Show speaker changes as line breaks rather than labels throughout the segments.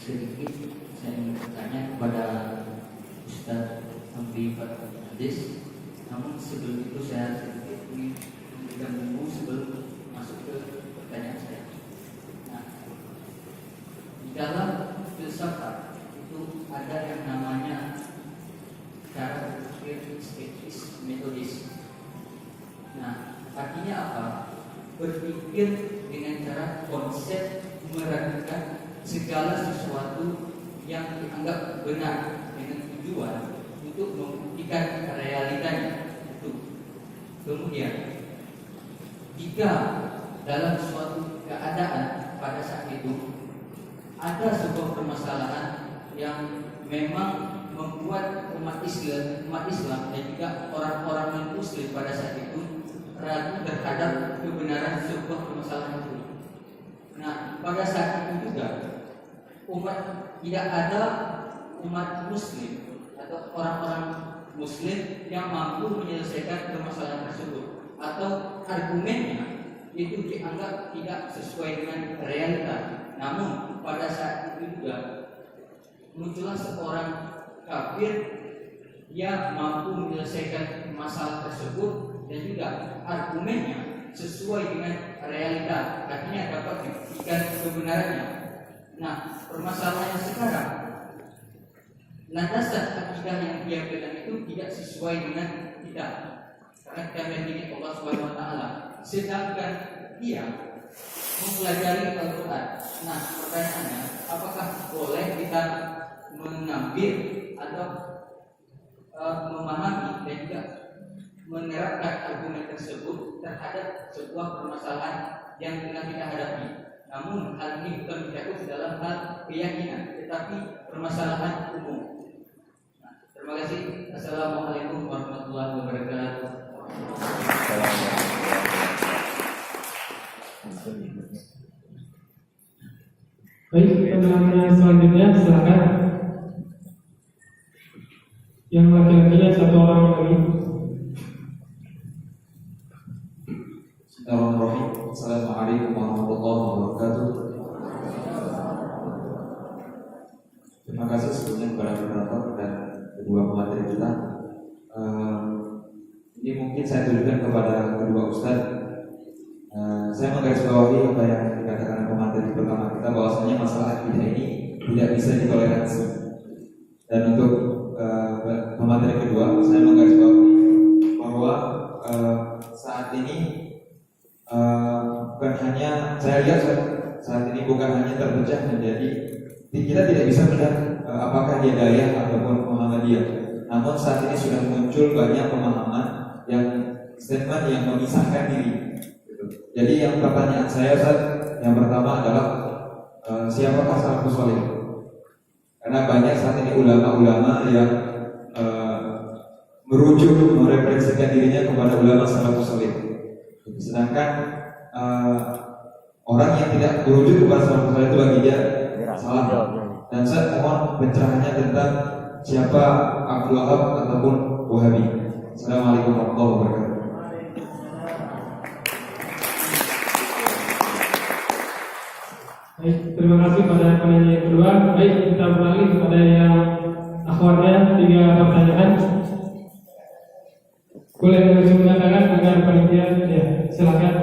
sedikit saya ingin bertanya kepada Ustaz Hamdi Fathul Hadis. Namun sebelum itu saya sedikit ingin memberikan buku sebelum masuk ke pertanyaan saya. Nah, di dalam filsafat itu ada yang namanya cara berpikir estetis metodis. Nah, artinya apa? Berpikir dengan cara konsep meragukan segala sesuatu yang dianggap benar dengan tujuan untuk membuktikan realitanya itu. Kemudian, jika dalam suatu keadaan pada saat itu ada sebuah permasalahan yang memang membuat umat Islam dan juga orang-orang non-Muslim pada saat itu ragu terhadap kebenaran sebuah permasalahan itu. Nah, pada saat itu juga tidak ada umat Muslim atau orang-orang Muslim yang mampu menyelesaikan permasalahan tersebut, atau argumennya itu dianggap tidak sesuai dengan realita. Namun pada saat itu juga muncullah seorang kafir yang mampu menyelesaikan masalah tersebut dan juga argumennya sesuai dengan realita, artinya dapat dibuktikan kebenarannya. Nah, permasalahannya sekarang, landasan akidah yang dia pegang itu tidak sesuai dengan kita, karena kita meyakini Allah Subhanahu Wa Taala. Sedangkan dia mempelajari Al-Quran. Nah, pertanyaannya, apakah boleh kita mengambil atau memahami dan juga menerapkan argumen tersebut terhadap sebuah permasalahan yang tengah kita hadapi? Namun hal ini bukan mencakup dalam hal keyakinan, tetapi permasalahan umum. Nah, terima kasih. Assalamualaikum warahmatullahi wabarakatuh.
Baik, penanya selanjutnya silakan. Yang laki-lakinya satu orang lagi.
Bismillahirrahmanirrahim. Assalamualaikum warahmatullahi wabarakatuh. Terima kasih sebelumnya kepada moderator dan kedua pemateri kita. Ini mungkin saya tujukan kepada kedua ustaz. Saya menggarisbawahi apa yang dikatakan pemateri pertama kita, bahwasanya masalah akidah ini tidak bisa ditoleransi. Dan untuk pemateri kedua, saya menggarisbawahi bahwa saat ini bukan hanya, saya lihat saat ini bukan hanya terpecah menjadi, kita tidak bisa melihat apakah dia Dayah ataupun Muhammadiyah. Namun saat ini sudah muncul banyak pemahaman yang statement yang memisahkan diri. Jadi yang pertanyaan saya Ustaz, yang pertama adalah siapakah salafus saleh? Karena banyak saat ini ulama-ulama yang merujuk merefleksikan dirinya kepada ulama salafus saleh. Sedangkan orang yang tidak merujuk kepada salafus saleh itu bagi dia salah. Dan saya mohon pencerahannya tentang siapa Abdul Wahab ataupun Wahabi. Assalamualaikum warahmatullahi wabarakatuh.
Baik, terima kasih pada penanya yang kedua. Baik, kita beralih kepada yang akhwatnya, 3 pertanyaan. Boleh langsung mengatakan agar panitia, ya, silakan.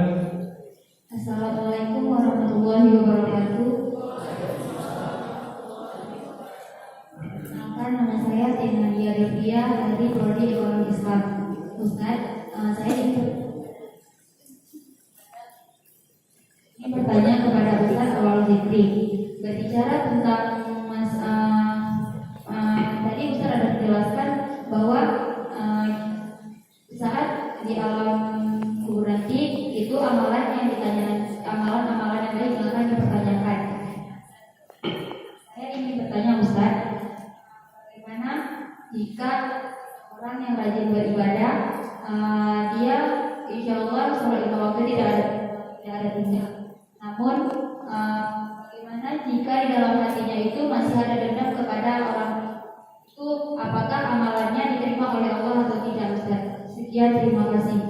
Assalamualaikum warahmatullahi wabarakatuh. Nama saya Nadia Devia dari Prodi Ekonomi Islam. Ustaz, saya ingin bertanya kepada Ustaz Awal Zikri, berbicara tentang tadi Ustaz ada menjelaskan bahwa saat di alam kubur nanti itu amalan yang ditanyakan, amalan-amalan yang baik akan dipertanyakan. Saya ingin bertanya Ustaz, bagaimana jika orang yang rajin beribadah, dia insya Allah sholat 5 waktu tidak ada tindak. Namun bagaimana jika di dalam hatinya itu masih ada dendam kepada orang itu, apakah amalannya diterima oleh Allah atau tidak Ustaz? Sekian, terima kasih.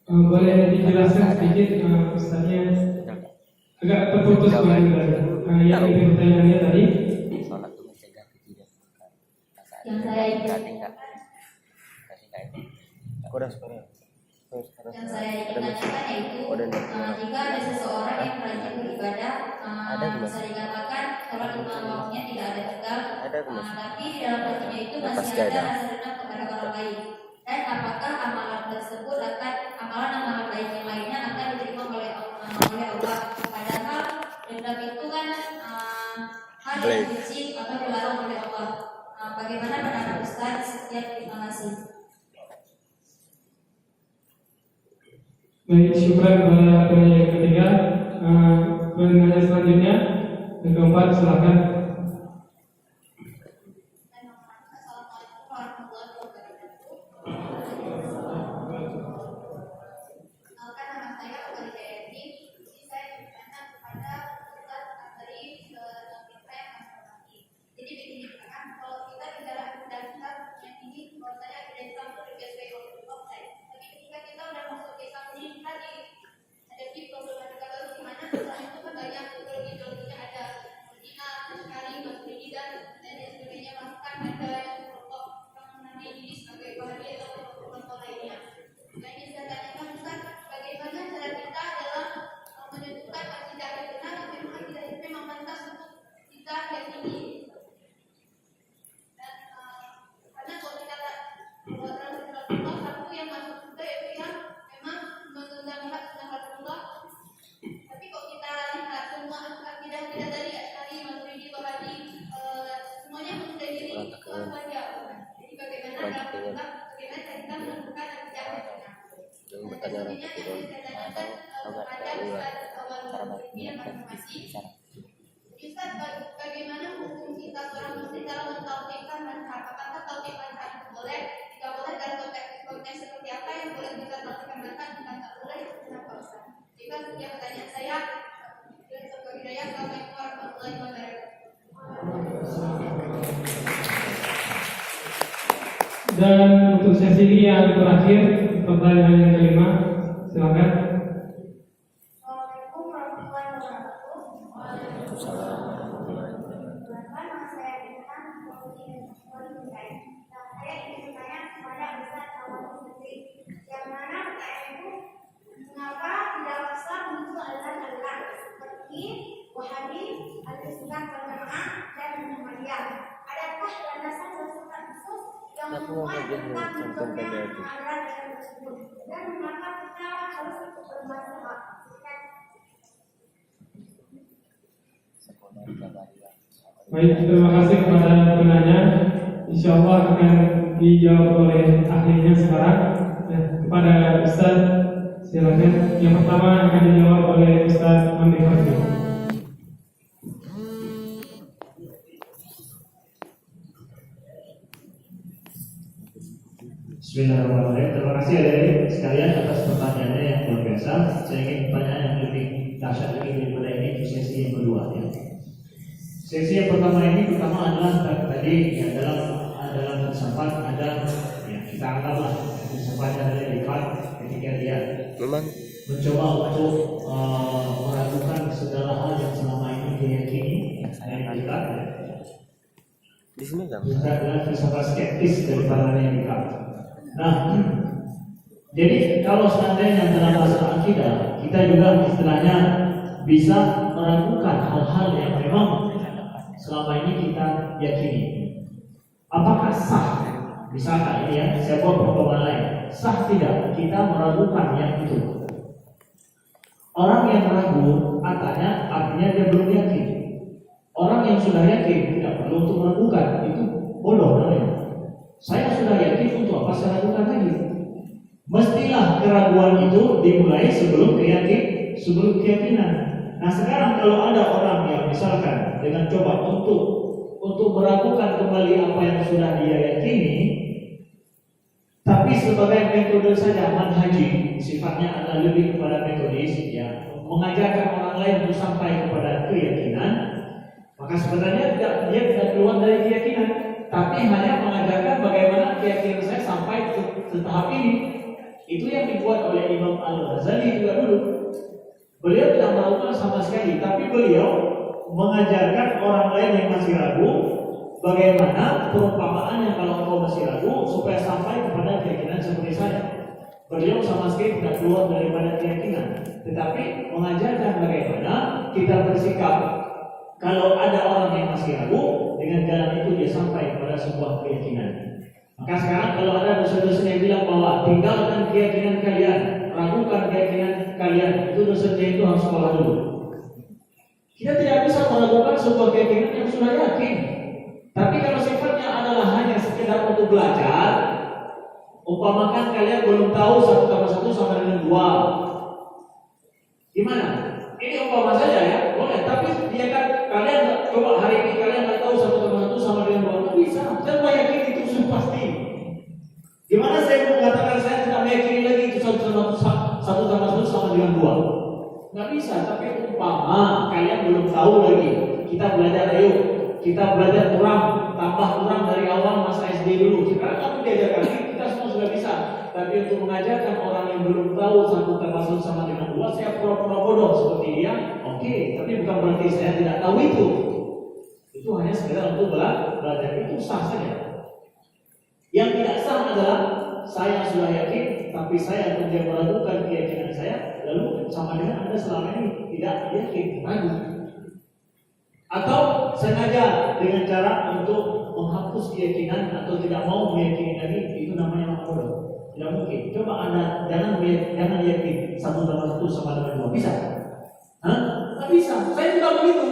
Boleh dijelaskan sedikit Ustaznya? agak terputus yang pertanyaannya tadi.
Sholat itu mencegah ketidaksukaan.
Yang saya ingin yang saya ingin tanyakan yaitu jika ada seseorang yang rajin beribadah, bisa dikatakan sholat lima waktunya tidak ada tegal, tapi di dalam hatinya itu masih ada rasa dendam kepada orang lain. Dan apakah amalan tersebut amalan baik yang lainnya akan diterima oleh Allah? Padahal dendam itu kan hal yang suci atau dilarang oleh Allah. Bagaimana pendapat Ustaz? Sekian, terima kasih.
Baik, syukur kepada penanya yang ketiga. Penanya selanjutnya yang keempat, silakan.
Assalamualaikum warahmatullahi wabarakatuh. Nama saya Uli Jayati. Saya bertanya kepada Ustaz dari topik saya yang hormati. Jadi begini kan, kalau kita bicara undang-undang yang ini, kalau saya ada Islam itu di offside. Tapi ketika kita udah masuk Islam ini, kita dihadapi problematika baru di mana Islam itu kan banyak ideologi-ideologinya, ada Medina, Syari, Masjid dan lain sebagainya, bahkan ada yang kelompok yang mengenai diri sebagai Wahabi atau kelompok lainnya. Nah, ini saya tanyakan Ustaz, bagaimana cara kita dalam menentukan akidah yang benar dan memang akidah itu memang pantas untuk kita yakini. Dan karena kalau kita dalam satu yang masuk juga yaitu yang memang melihat sunnah Rasulullah. Tapi kok kita lihat semua akidah kita tadi Asy'ari, Maturidi, Wahabi, semuanya menjadi diri saja. Jadi bagaimana bagaimana kita menentukan akidah yang benar?
Yang bertanya orang ketiga
Ustaz, bagaimana hukum kita seorang muslim dalam mentauhidkan manhaj? Apakah tauhid manhaj boleh? Jika boleh, dalam konteks seperti apa yang boleh kita tauhidkan manhaj? Jika tak boleh, kenapa Ustaz? Jika sekian pertanyaan saya, Assalamualaikum warahmatullahi wabarakatuh.
Dan untuk sesi ini yang terakhir, pertanyaan yang kelima, silakan.
Assalamualaikum warahmatullahi wabarakatuh. Nama saya Intan, saya ingin bertanya kepada Ustaz Awal Fitri, yang mana pertanyaan itu, mengapa tidak Islam muncul aliran-aliran seperti Wahabi, Al-Sunnah wal Jamaah dan Muhammadiyah? Adakah landasan filsafat khusus yang membuat kita munculnya aliran-aliran tersebut? Dan mengapa kita harus ikut bermasalah?
Baik, terima kasih kepada penanya. Insya Allah akan dijawab oleh ahlinya sekarang. Kepada Ustaz, silakan. Yang pertama akan dijawab oleh Ustaz Andi Fakih.
Bismillahirrahmanirrahim. Terima kasih adik-adik sekalian atas pertanyaannya yang luar biasa. Saya ingin pertanyaan yang lebih dahsyat lagi daripada ini di sesi yang kedua. Ya. Sesi yang pertama adalah tadi ya, dalam filsafat ada ya, kita anggaplah filsafatnya ada lipat ketika dia mencoba untuk meragukan segala hal yang selama ini diyakini yang kita
di sini kan
juga adalah filsafat skeptis dari para radikal. Nah, jadi kalau seandainya dalam masalah akidah kita juga istilahnya bisa meragukan hal-hal yang memang selama ini kita yakini. Apakah sah? Misalkan ini ya, saya buat perumpamaan lain. Sah tidak kita meragukan yang itu? Orang yang ragu artinya dia belum yakin. Orang yang sudah yakin tidak perlu untuk meragukan, itu bodoh namanya. Saya sudah yakin, untuk apa saya ragukan lagi? Mestilah keraguan itu dimulai sebelum keyakinan. Nah sekarang kalau ada orang yang misalkan dengan coba untuk meragukan kembali apa yang sudah dia yakini, tapi sebagai metode saja manhaji, sifatnya adalah lebih kepada metodis, ya, mengajarkan orang lain untuk sampai kepada keyakinan, maka sebenarnya dia tidak keluar dari keyakinan, tapi hanya mengajarkan bagaimana keyakinan saya sampai ke tahap ini. Itu yang dibuat oleh Imam Al-Ghazali juga dulu. Beliau tidak meragukan sama sekali, tapi beliau mengajarkan orang lain yang masih ragu bagaimana perumpamaannya kalau engkau masih ragu supaya sampai kepada keyakinan seperti saya. Beliau sama sekali tidak keluar daripada keyakinan, tetapi mengajarkan bagaimana kita bersikap kalau ada orang yang masih ragu, dengan jalan itu dia sampai kepada sebuah keyakinan. Maka sekarang kalau ada dosen-dosen yang bilang bahwa tinggalkan keyakinan kalian, ragukan keyakinan kalian, itu dosennya itu harus sekolah dulu. Kita tidak bisa meragukan sebuah keyakinan yang sudah yakin. Tapi kalau sifatnya adalah hanya sekedar untuk belajar, umpamakan kalian belum tahu 1+1 sama dengan 2. Gimana? Ini umpama saja ya, boleh. Tapi dia kan kalian coba hari ini kalian nggak tahu 1+1 sama dengan 2, nggak bisa. Saya yakin itu sudah pasti. Gimana saya mengatakan saya tidak meyakini lagi itu 1+1 sama dengan 2? Nggak bisa. Tapi umpama kalian belum tahu lagi, kita belajar ayo. Kita belajar kurang, tambah kurang dari awal masa SD dulu. Sekarang kamu diajarkan, kita semua sudah bisa. Tapi untuk mengajarkan orang yang belum tahu 1+1 sama dengan 2, saya pura-pura bodoh seperti dia. Oke, tapi bukan berarti saya tidak tahu itu. Itu hanya sekedar untuk belajar, itu sah saja. Yang tidak sah adalah saya sudah yakin, tapi saya kemudian meragukan keyakinan saya, lalu sama dengan Anda selama ini tidak yakin, ragu. Atau sengaja dengan cara untuk menghapus keyakinan atau tidak mau meyakini lagi, itu namanya bodoh. Tidak mungkin. Coba Anda jangan yakin 1+1 sama dengan 2. Bisa? Hah? Tidak bisa. Saya juga begitu.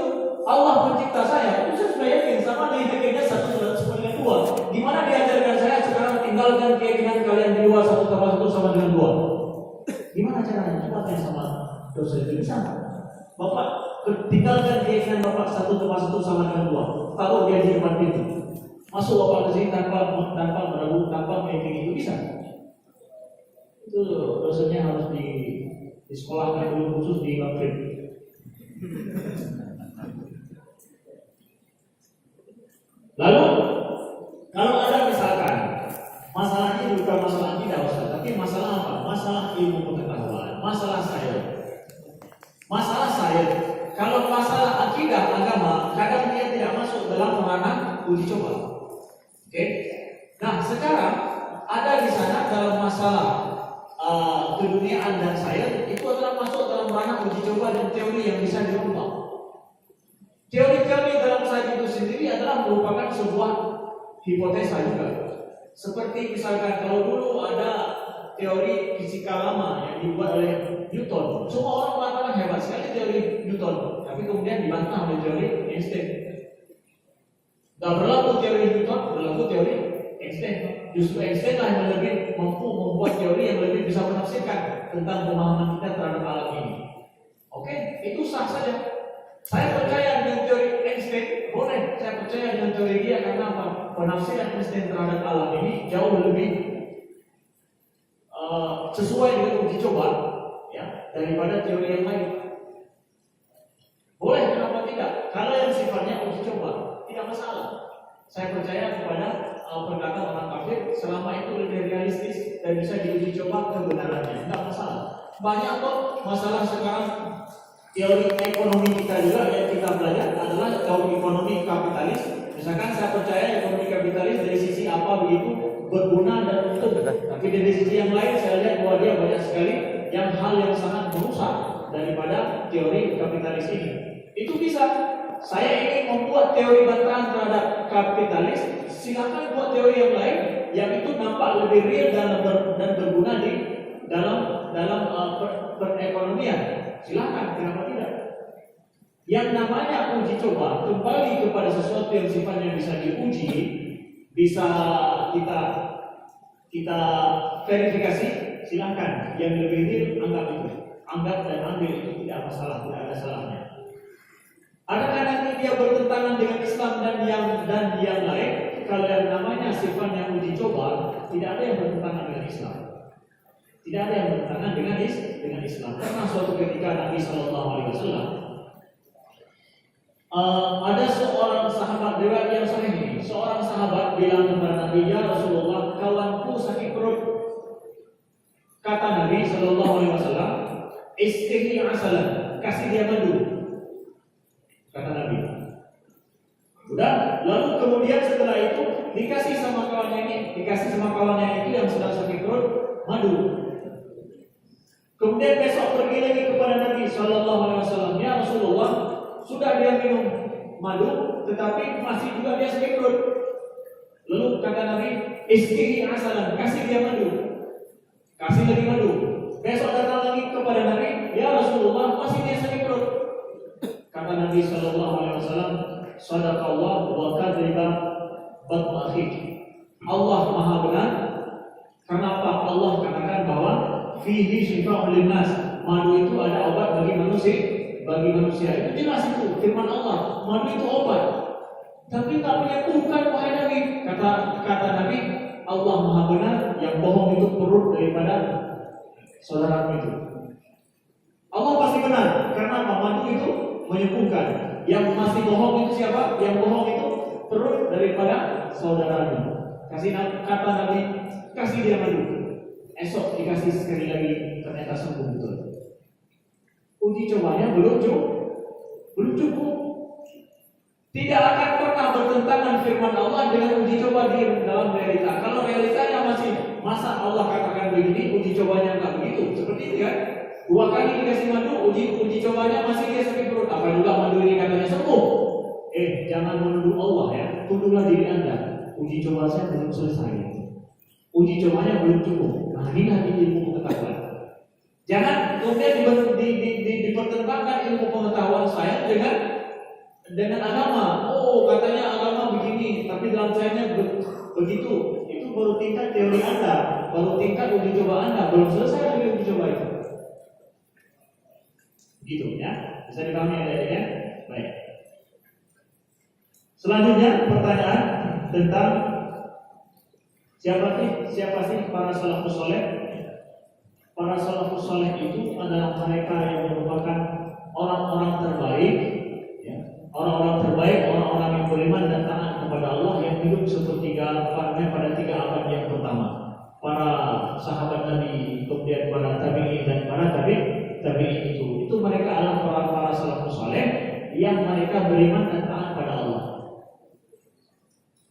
Allah pencipta saya, itu saya sudah yakin sama dengan yakinnya 1+1 sama dengan 2. Gimana diajarkan saya sekarang tinggalkan keyakinan kalian di luar 1+1 sama dengan 2? Gimana caranya? Coba tanya sama dosen itu. Bisa? Bapak tinggalkan keyakinan Bapak 1+1 sama dengan 2. Taruh dia di depan pintu. Masuk Bapak ke sini tanpa meragu, tanpa meyakini, itu bisa. Itu dosennya harus di sekolahkan dulu khusus di Madrid. Lalu kalau ada misalkan masalahnya bukan masalah akidah Ustaz, tapi masalah apa? Masalah ilmu pengetahuan, masalah sains. Kalau masalah akidah agama, kadang dia tidak masuk dalam ranah uji coba. Oke? Nah, sekarang ada di sana dalam masalah keduniaan dan sains itu adalah masuk dalam ranah uji coba dan teori yang bisa dirubah. Teori-teori dalam sains itu sendiri adalah merupakan sebuah hipotesa juga. Seperti misalkan kalau dulu ada teori fisika lama yang dibuat oleh Newton, semua orang mengatakan hebat sekali teori Newton, tapi kemudian dibantah oleh teori Einstein. Tidak berlaku teori Newton, berlaku teori Einstein. Justru Einstein lah yang lebih mampu membuat teori yang lebih bisa menafsirkan tentang pemahaman kita terhadap alam ini. Oke, itu sah saja. Saya percaya dengan teori Einstein, boleh. Saya percaya dengan teori dia karena apa? Penafsiran Einstein terhadap alam ini jauh lebih sesuai dengan uji coba, ya, daripada teori yang lain. Boleh, kenapa tidak? Kalau yang sifatnya uji coba, tidak masalah. Saya percaya kepada perkataan orang kafir selama itu lebih realistis dan bisa diuji coba kebenarannya, tidak masalah. Banyak kok masalah sekarang. Teori ekonomi kita juga yang kita belajar adalah teori ekonomi kapitalis. Misalkan saya percaya ekonomi kapitalis dari sisi apa begitu berguna dan untung, tapi dari sisi yang lain saya lihat bahwa dia banyak sekali hal yang sangat merusak daripada teori kapitalis ini. Itu bisa. Saya ingin membuat teori bantahan terhadap kapitalis, silakan buat teori yang lain yang itu nampak lebih real dan berguna di dalam perekonomian. Silakan, kenapa tidak? Yang namanya uji coba kembali kepada sesuatu yang sifatnya bisa diuji, bisa kita verifikasi, silakan. Yang lebih real anggap dan ambil, itu tidak masalah, tidak ada salahnya. Adakah nanti dia bertentangan dengan Islam dan yang lain? Kalau yang namanya sifatnya uji coba, tidak ada yang bertentangan dengan Islam. Tidak ada yang bertentangan dengan Islam. Karena suatu ketika Nabi SAW ada seorang sahabat riwayat yang sahih ini. Seorang sahabat bilang kepada Nabi, ya Rasulullah, kawanku sakit perut. Kata Nabi SAW, Istihi asalan, kasih dia madu, kata Nabi. Udah, lalu kemudian setelah itu dikasih sama kawannya itu yang sedang sakit perut madu. Kemudian besok pergi lagi kepada Nabi Shallallahu Alaihi Wasallam, ya Rasulullah, sudah dia minum madu, tetapi masih juga dia sakit perut. Lalu kata Nabi, istihi asalan, kasih dia madu, kasih lagi madu. Besok datang lagi kepada Nabi, ya Rasulullah, masih dia sakit perut. Kata Nabi Shallallahu Alaihi Wasallam, sadaqallah wa kadzdzaba batnu akhik. Allah Maha benar. Kenapa Allah katakan bahwa fihi syifa'un linnas, madu itu ada obat bagi manusia. Itu jelas itu firman Allah, madu itu obat. Tapi tak menyembuhkan wahai Nabi. Kata Nabi, Allah Maha benar, yang bohong itu perut daripada saudara itu. Allah pasti benar karena madu itu menyembuhkan. Yang masih bohong itu siapa? Yang bohong itu perut daripada saudaranya. Kata Nabi, kasih dia madu. Esok dikasih sekali lagi, ternyata sembuh betul. Uji cobanya belum cukup. Tidak akan pernah bertentangan firman Allah dengan uji coba di dalam realita. Kalau realitanya masih, masa Allah katakan begini, uji cobanya enggak begitu. Seperti itu kan? 2 kali dikasih madu, uji cobanya masih dia sakit perut. Apa juga madu ini katanya sembuh? Jangan menuduh Allah ya. Tuduhlah diri Anda. Uji coba saya belum selesai. Uji cobanya belum cukup. Nah, inilah ilmu pengetahuan. Jangan kemudian dipertentangkan ilmu pengetahuan saya dengan agama. Oh, katanya agama begini, tapi dalam sayanya begitu. Itu baru tingkat teori Anda, baru tingkat uji coba Anda, belum selesai lagi uji coba itu. Gitu ya, bisa dipahami adanya. Baik. Selanjutnya pertanyaan tentang siapa sih para salafus saleh? Para salafus saleh itu adalah mereka yang merupakan orang-orang terbaik, ya. Orang-orang yang beriman dan taat kepada Allah, yang hidup pada 3 abad yang pertama. Para sahabat Nabi, kemudian para tabi'in dan para tabi'in itu mereka adalah para salafus saleh yang mereka beriman dan taat pada Allah.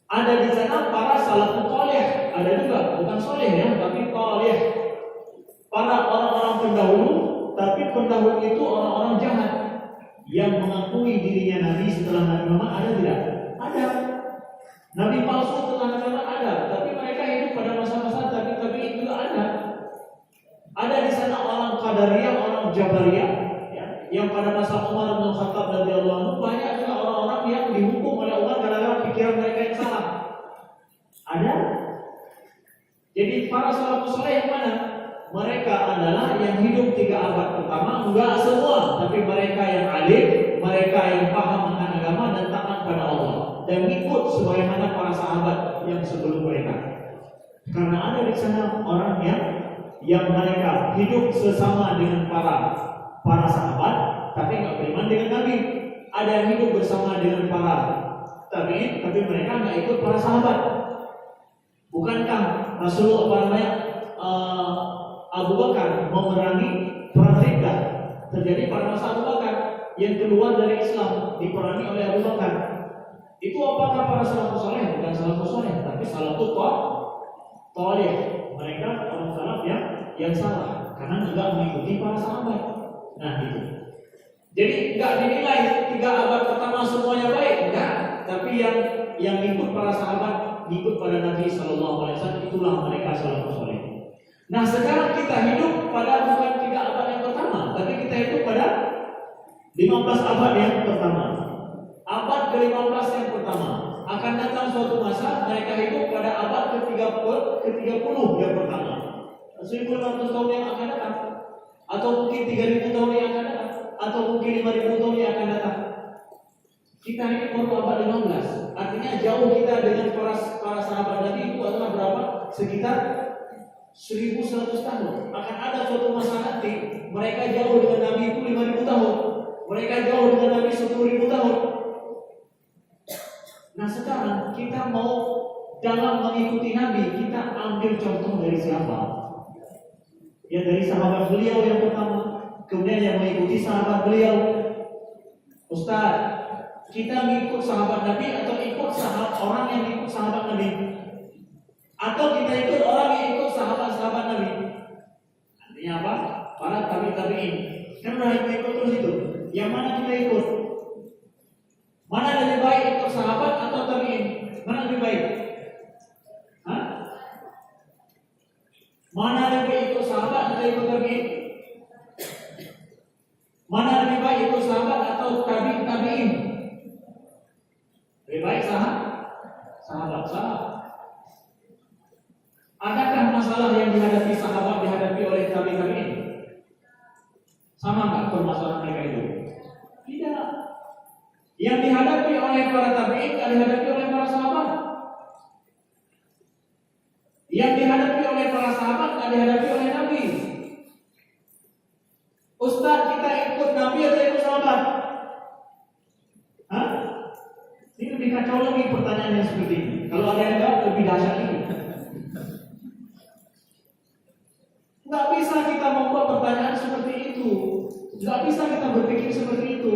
Ada di sana para salafus saleh, ada juga bukan saleh ya, tapi saleh. Para orang-orang pendahulu, tapi pendahulu itu orang-orang jahat yang mengakui dirinya nabi setelah Nabi Muhammad, ada tidak? Ada. Nabi palsu setelah Nabi Muhammad ada, tapi mereka hidup pada masa-masa tabi'in juga ada. Ada di sana orang Qadariyah, orang Jabariyah, ya, yang pada masa Umar bin Khattab radhiyallahu anhu banyak juga orang-orang yang dihukum oleh Allah gara-gara pikiran mereka yang salah. Ada. Jadi para salafus saleh yang mana? Mereka adalah yang hidup 3 abad pertama, enggak semua, tapi mereka yang alim, mereka yang paham akan agama dan taat pada Allah, dan ikut sebagaimana para sahabat yang sebelum mereka. Karena ada di sana orang yang mereka hidup sesama dengan para sahabat, tapi nggak beriman dengan Nabi. Ada yang hidup bersama dengan para tabi'in, tapi mereka nggak ikut para sahabat. Bukankah Rasulullah Abu Bakar memerangi perang Riddah? Terjadi pada masa Abu Bakar yang keluar dari Islam, diperangi oleh Abu Bakar. Itu apakah para salafus saleh? Bukan salafus saleh, tapi salafus saleh. Mereka orang salaf yang salah karena tidak mengikuti para sahabat. Nah itu. Jadi nggak dinilai 3 abad pertama semuanya baik, enggak. Tapi yang ikut para sahabat, ikut pada Nabi Shallallahu Alaihi Wasallam, itulah mereka salafus saleh. Nah sekarang kita hidup pada bukan 3 abad yang pertama, tapi kita hidup pada 15 abad yang pertama. Abad ke-15 yang pertama. Akan datang suatu masa mereka hidup pada abad ke-30 yang pertama. 1500 tahun yang akan datang, atau mungkin 3000 tahun yang akan datang, atau mungkin 5000 tahun yang akan datang. Kita ini baru abad 15. Artinya jauh kita dengan para sahabat Nabi itu adalah berapa? Sekitar 1100 tahun. Akan ada suatu masa nanti mereka jauh dengan Nabi itu 5000 tahun. Mereka jauh dengan Nabi 10.000 tahun. Nah sekarang kita mau dalam mengikuti Nabi, kita ambil contoh dari siapa? Ya dari sahabat beliau yang pertama. kemudian yang mengikuti sahabat beliau. Ustaz, kita ngikut sahabat Nabi atau ikut orang yang ikut sahabat Nabi? Atau kita ikut orang yang ikut sahabat-sahabat Nabi? Artinya apa? Para tabi'in. Kan udah ikut terus itu. Yang mana kita ikut? Mana lebih baik, ikut sahabat atau tabi'in? Mana lebih baik? Hah? Mana lebih ikut sahabat atau ikut tabi'in? Mana lebih baik, ikut sahabat atau tabi'in? Lebih baik sahabat. Adakah masalah yang dihadapi sahabat dihadapi oleh tabi'in? Sama nggak permasalahan mereka itu? Tidak. Yang dihadapi oleh para tabi'in dihadapi oleh para sahabat. Yang dihadapi oleh para sahabat dihadapi oleh Nabi. Ustaz, kita ikut Nabi atau ikut sahabat? Hah? Ini lebih kacau lagi pertanyaan yang seperti ini. Kalau ada yang jawab lebih dahsyat lagi. Nggak bisa kita membuat pertanyaan seperti itu. Nggak bisa kita berpikir seperti itu.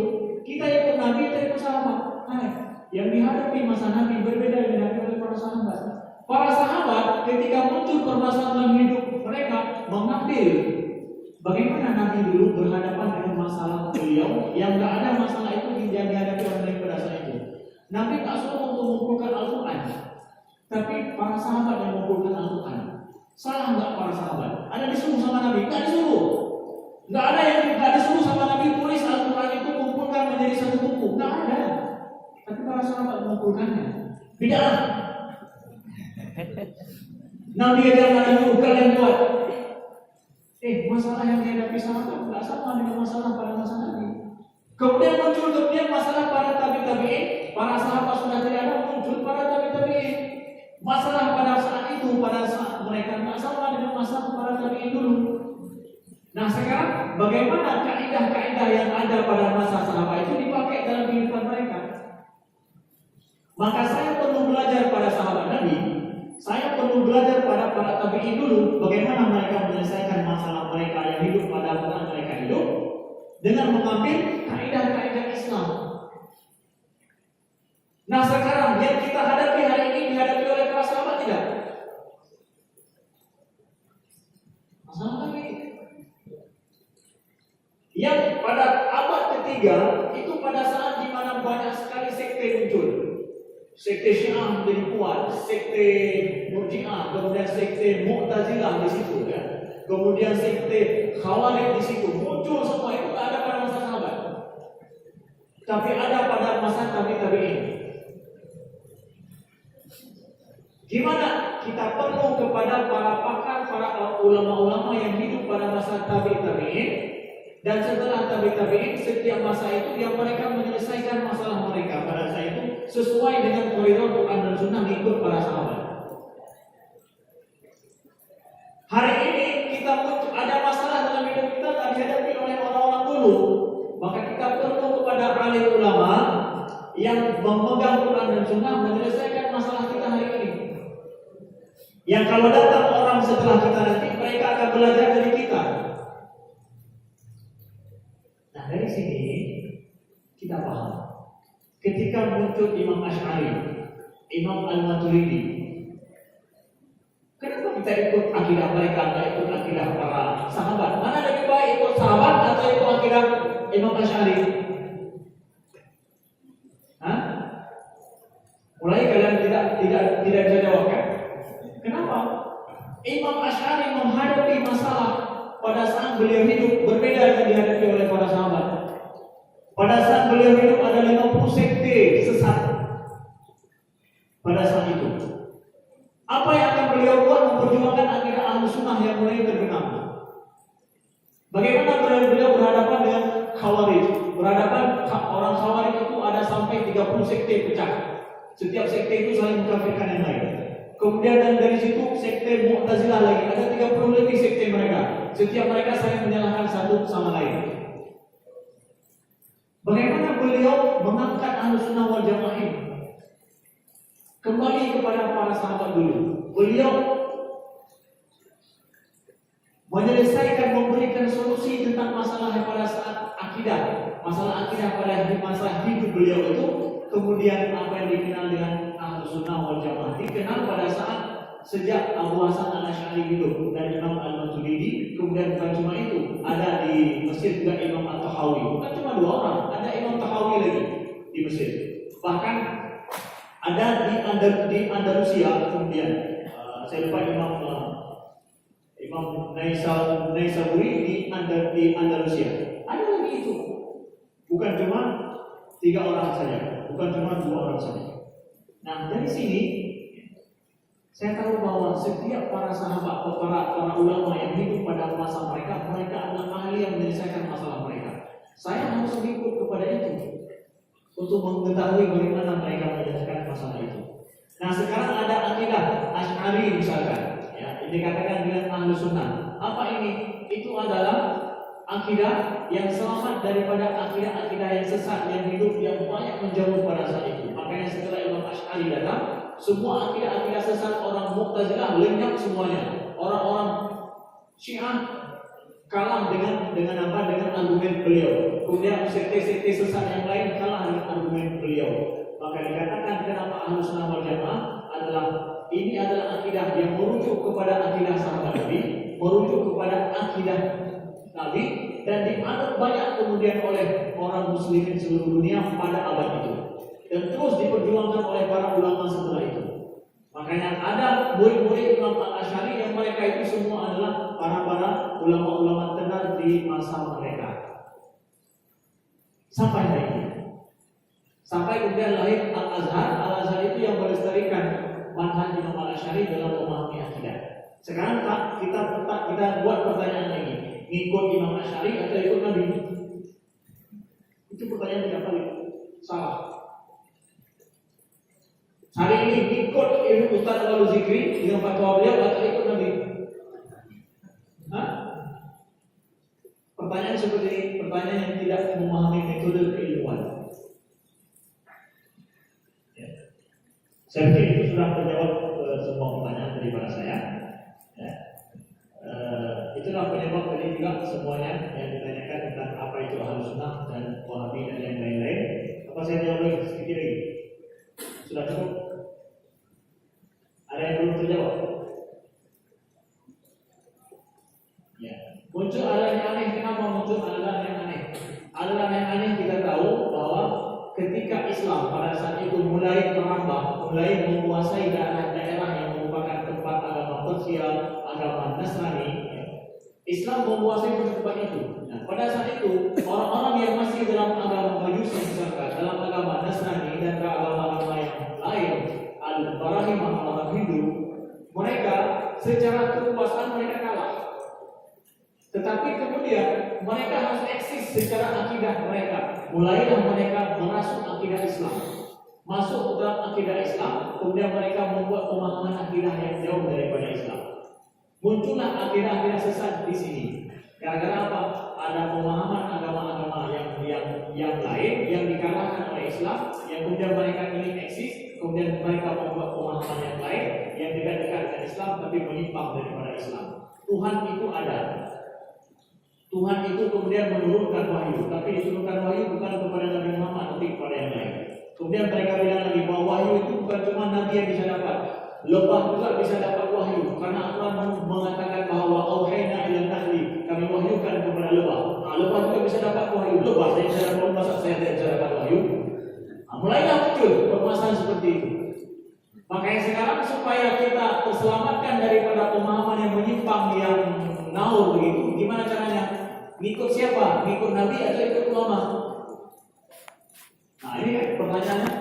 Kita ikut Nabi atau ikut sahabat? Yang dihadapi masa Nabi berbeda dengan oleh para sahabat. Para sahabat ketika muncul permasalahan hidup mereka mengambil bagaimana Nabi dulu berhadapan dengan masalah beliau yang nggak ada masalah itu yang dihadapi oleh mereka pada saat itu. Nabi tak suruh untuk mengumpulkan Al-Quran, tapi para sahabat yang mengumpulkan Al-Quran. Salah nggak para sahabat? Ada disuruh sama Nabi? Nggak disuruh. Nggak ada yang nggak disuruh sama Nabi tulis Al-Quran itu kumpulkan menjadi satu buku. Nggak ada. Tapi para sahabat mengumpulkannya. Bid'ah. Nabi aja nggak nyuruh kalian buat. Masalah yang dihadapi sahabat nggak sama dengan masalah pada masa Nabi. Kemudian masalah para tabi'in, para sahabat sudah tidak ada, muncul para tabi'in. Masalah pada saat itu, pada saat mereka nggak sama dengan masalah para tabi'in dulu. Nah sekarang bagaimana kaidah-kaidah yang ada pada masa sahabat itu dipakai dalam kehidupan mereka? Maka saya perlu belajar pada sahabat Nabi. Saya perlu belajar pada para tabi'in dulu bagaimana mereka menyelesaikan masalah mereka yang hidup pada zaman mereka hidup dengan mengambil kaidah-kaidah Islam. Nah sekarang yang kita hadapi hari ini dihadapi oleh para sahabat tidak? Masalah lagi. Yang pada abad ketiga itu pada saat di mana banyak sekali sekte muncul. Sekte Syiah menjadi kuat, sekte Murji'ah, kemudian sekte Mu'tazilah di situ ya. Kemudian sekte Khawarij di situ muncul, semua itu tak ada pada masa sahabat. Tapi ada pada masa tabi'in. Gimana kita perlu kepada para pakar, para ulama-ulama yang hidup pada masa tabi'in dan setelah tabi'in setiap masa itu yang mereka menyelesaikan masalah mereka pada saat itu sesuai dengan koridor Quran dan Sunnah mengikut para sahabat. Hari ini kita ada masalah dalam hidup kita tak dihadapi oleh orang-orang dulu, maka kita perlu kepada alim ulama yang memegang Quran dan Sunnah menyelesaikan masalah kita hari ini. Yang kalau datang orang setelah kita nanti mereka akan belajar dari kita. Nah dari sini kita paham. Ketika muncul Imam Asy'ari, Imam Al-Maturidi, kenapa kita ikut akidah mereka, tidak ikut akidah para sahabat? Mana lebih baik ikut sahabat atau ikut akidah Imam Asy'ari? Hah? Mulai kalian tidak bisa jawab kan? Kenapa? Imam Asy'ari menghadapi masalah pada saat beliau hidup berbeda dengan dihadapi oleh para sahabat. Pada saat beliau hidup ada 50 sekte sesat. Pada saat itu, apa yang akan beliau buat memperjuangkan akidah Ahlus Sunnah yang mulai terbenam? Bagaimana beliau berhadapan dengan Khawarij? Berhadapan orang Khawarij itu ada sampai 30 sekte pecah. Setiap sekte itu saling mengkafirkan yang lain. Kemudian dari situ sekte Mu'tazilah lagi, ada 30 lebih sekte mereka. Setiap mereka saling menyalahkan satu sama lain. Bagaimana beliau mengangkat Ahlus Sunnah wal Jamaah ini? Kembali kepada para sahabat dulu. Beliau menyelesaikan, memberikan solusi tentang masalah pada saat akidah, masalah akidah pada masa hidup beliau itu. Kemudian apa yang dikenal dengan Ahlus Sunnah wal Jamaah dikenal pada saat sejak Abu Hasan Al-Asy'ari hidup dan Imam Al-Maturidi. Kemudian bukan cuma itu, ada di Mesir juga Imam At-Tahawi. Bukan cuma 2 orang, ada Imam Tahawi lagi di Mesir. Bahkan ada di Andalusia. Kemudian saya lupa Imam Naisaburi di Andalusia. Ada lagi itu. Bukan cuma 3 orang saja, bukan cuma 2 orang saja. Nah, dari sini saya tahu bahwa setiap para sahabat atau para ulama yang hidup pada masa mereka adalah ahli yang menyelesaikan masalah mereka. Saya harus mengikut kepada itu untuk mengetahui bagaimana mereka menyelesaikan masalah itu. Nah, sekarang ada akidah Asy'ari misalkan, ya, ini dikatakan dengan Ahlus Sunnah. Apa ini? Itu adalah akidah yang selamat daripada akidah-akidah yang sesat yang hidup yang banyak menjauh pada saat itu. Makanya setelah Imam Asy'ari datang, semua akidah-akidah sesat orang Mu'tazilah lenyap semuanya. Orang-orang Syiah kalah dengan apa? Dengan argumen beliau. Kemudian sekte-sekte sesat yang lain kalah dengan argumen beliau. Maka dikatakan kenapa Ahlus Sunnah wal Jamaah adalah ini adalah akidah yang merujuk kepada akidah sahabat Nabi, merujuk kepada akidah Nabi, dan dianut banyak kemudian oleh orang muslimin seluruh dunia pada abad itu, dan terus diperjuangkan oleh para ulama setelah itu. Makanya ada murid-murid Imam Al-Asy'ari yang mereka itu semua adalah para ulama-ulama tenar di masa mereka. Sampai hari ini. Sampai kemudian lahir Al-Azhar. Al-Azhar itu yang melestarikan manhaj Imam Al-Asy'ari dalam memahami akidah. Sekarang Pak, kita buat pertanyaan lagi. Ngikut Imam Asy'ari atau ikut Nabi? Itu pertanyaan tidak paling salah. Hari ini ikut ilmu Ustaz Al-Zikri dengan fatwa beliau atau ikut Nabi? Hah? Pertanyaan seperti ini, pertanyaan yang tidak memahami metode keilmuan. Ya. Saya pikir itu sudah menjawab semua pertanyaan daripada saya. Ya. Itulah penyebab tadi juga semuanya yang ditanyakan tentang apa itu Ahlus Sunnah dan Wahabi dan yang lain-lain. Apa saya jawab lagi sedikit lagi? Sudah cukup? Ada yang belum terjawab? Ya. Muncul aliran yang aneh. Kenapa muncul aliran yang aneh? Aliran yang aneh kita tahu bahwa ketika Islam pada saat itu mulai merambah, mulai menguasai daerah-daerah yang merupakan tempat agama Persia, agama Nasrani, Islam menguasai tempat itu. Nah, pada saat itu orang-orang yang masih dalam agama Majusi misalkan, dalam agama Nasrani dan agama-agama yang lain, Al-Barahimah, orang Hindu, mereka secara kekuasaan mereka kalah. Tetapi kemudian mereka harus eksis secara akidah mereka. Mulailah mereka masuk akidah Islam, masuk ke dalam akidah Islam, kemudian mereka membuat pemahaman akidah yang jauh daripada Islam. Muncullah akidah-akidah sesat di sini. Gara-gara apa? Ada pemahaman agama-agama yang lain yang dikalahkan oleh Islam, yang kemudian mereka ingin eksis, kemudian mereka membuat pemahaman yang lain yang tidak dekat dengan Islam tapi menyimpang daripada Islam. Tuhan itu ada. Tuhan itu kemudian menurunkan wahyu, tapi diturunkan wahyu bukan kepada Nabi Muhammad, tapi kepada yang lain. Kemudian mereka bilang lagi bahwa wahyu itu bukan cuma Nabi yang bisa dapat, lebah juga bisa dapat wahyu, karena Allah mengatakan bahwa auhayna ila nahli, kami wahyukan kepada lebah. Nah, lebah juga bisa dapat wahyu. Lebah saya bisa dapat, masa saya tidak bisa dapat wahyu? Nah, mulailah muncul permasalahan seperti itu. Makanya sekarang supaya kita terselamatkan daripada pemahaman yang menyimpang, yang ngawur begitu, gimana caranya? Ngikut siapa? Ngikut Nabi atau ikut ulama? Nah, ini kan pertanyaannya.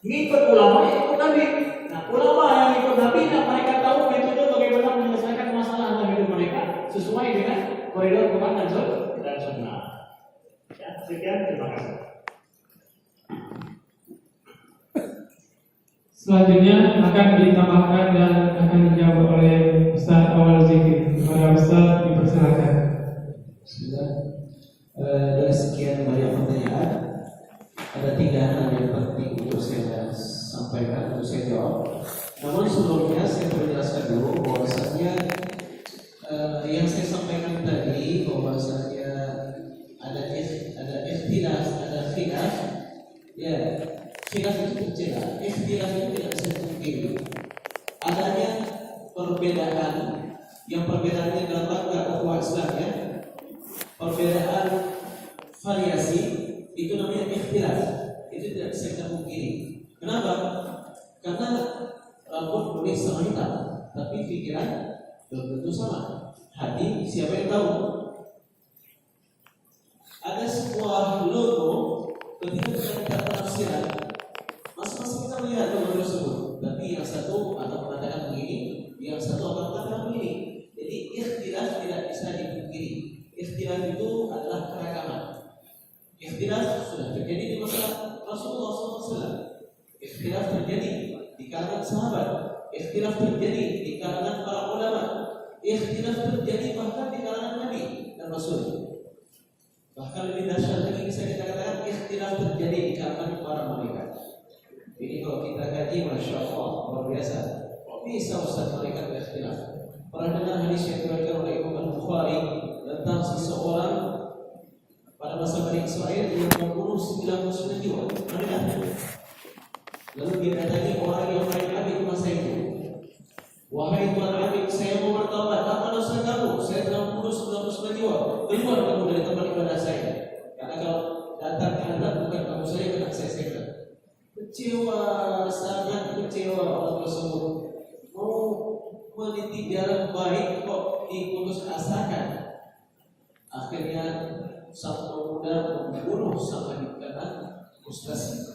Ngikut ulama, ikut Nabi. Nah, ulama yang ikut Nabi, nah, mereka tahu metode bagaimana menyelesaikan masalah dalam hidup mereka sesuai dengan koridor Quran dan Sunnah. Ya, sekian, terima kasih.
Selanjutnya akan ditambahkan dan akan dijawab oleh Ustaz Al-Zikri. Kepada Ustaz dipersilakan.
Sudah. Dari sekian banyak pertanyaan, ada 3 hal yang penting untuk saya sampaikan, untuk saya jawab. Namun sebelumnya saya perlu jelaskan dulu bahwasanya yang saya sampaikan tadi bahwasanya ada ikhtilaf, ada khilaf, ya khilaf itu kecil, ikhtilaf itu tidak bisa dipungkiri. Adanya perbedaan, yang perbedaannya dalam rangka ukhuwah Islam ya, perbedaan variasi itu namanya ikhtilaf, itu tidak bisa kita pungkiri. Kenapa? Karena rambut boleh sama hitam, tapi pikiran belum tentu sama. Hati siapa yang tahu? Ada sebuah logo ketika kita penafsiran, masing-masing kita melihat logo tersebut, tapi yang satu akan mengatakan begini, yang satu akan mengatakan begini. Jadi ikhtilaf tidak bisa dipungkiri. Ikhtilaf itu adalah keragaman. Ikhtilaf sudah terjadi di masa Rasulullah SAW. Ikhtilaf terjadi di kalangan sahabat. Ikhtilaf terjadi di kalangan para ulama. Ikhtilaf terjadi bahkan di kalangan Nabi dan Rasul. Bahkan lebih dahsyat lagi bisa kita katakan ikhtilaf terjadi di kalangan para malaikat. Ini kalau kita kaji, masya Allah, luar biasa. Bisa Ustaz malaikat ikhtilaf. Pernah dengar hadis yang diriwayatkan oleh Imam Al-Bukhari tentang seseorang pada masa Bani Israel yang membunuh 99 jiwa. Lalu dia datangi orang yang paling abid masa itu. Wahai Tuan Abid, saya mau bertobat. Apa dosa kamu? Saya telah membunuh 99 jiwa. Keluar kamu dari tempat ibadah saya. Karena kalau datang ke Anda bukan kamu saya, kena saya. Kecewa, sangat kecewa orang tersebut. Mau meniti jalan baik kok diputus asakan. Akhirnya sang pemuda membunuh sang adik karena frustasi.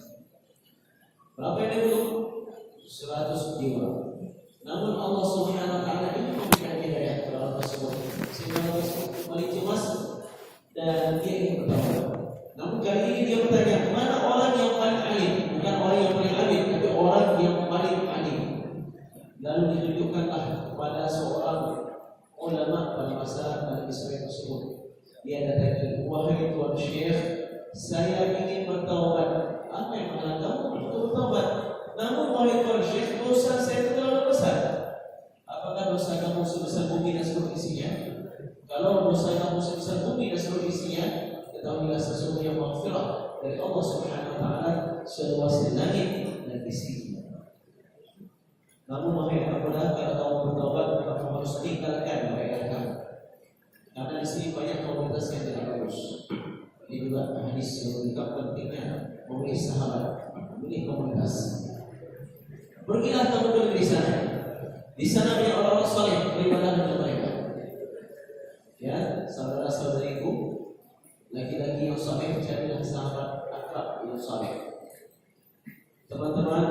Berapa yang dibunuh? 100 jiwa. Namun Allah Subhanahu wa taala itu memberikan hidayah kepada orang tersebut sehingga orang tersebut kembali cemas dan dia ingin bertaubat. Namun kali ini dia bertanya, mana orang yang paling alim? Bukan orang yang paling alim, tapi orang yang paling alim. Lalu ditunjukkanlah kepada seorang ulama pada masa Bani Israil tersebut. Dia datang, wahai Tuan Syekh, saya ingin bertaubat. Apa yang mengatakan kamu untuk bertaubat? Namun wahai Tuan Syekh, dosa saya terlalu besar. Apakah dosa kamu sebesar bumi dan seluruh isinya? Kalau dosa kamu sebesar bumi dan seluruh isinya, ketahuilah sesungguhnya maghfirah dari Allah Subhanahu wa taala seluas langit dan isinya. Namun wahai anak-anak, kalau kamu bertaubat, kamu harus tinggalkan kebaikan kamu. Karena di sini banyak komunitas yang tidak bagus. Ini juga hadis yang menunjukkan pentingnya memilih sahabat, memilih komunitas. Pergilah kamu ke negeri sana. Di sana banyak orang-orang saleh beribadah dengan mereka. Ya, saudara-saudariku, laki-laki yang saleh carilah sahabat akrab yang saleh. Teman-teman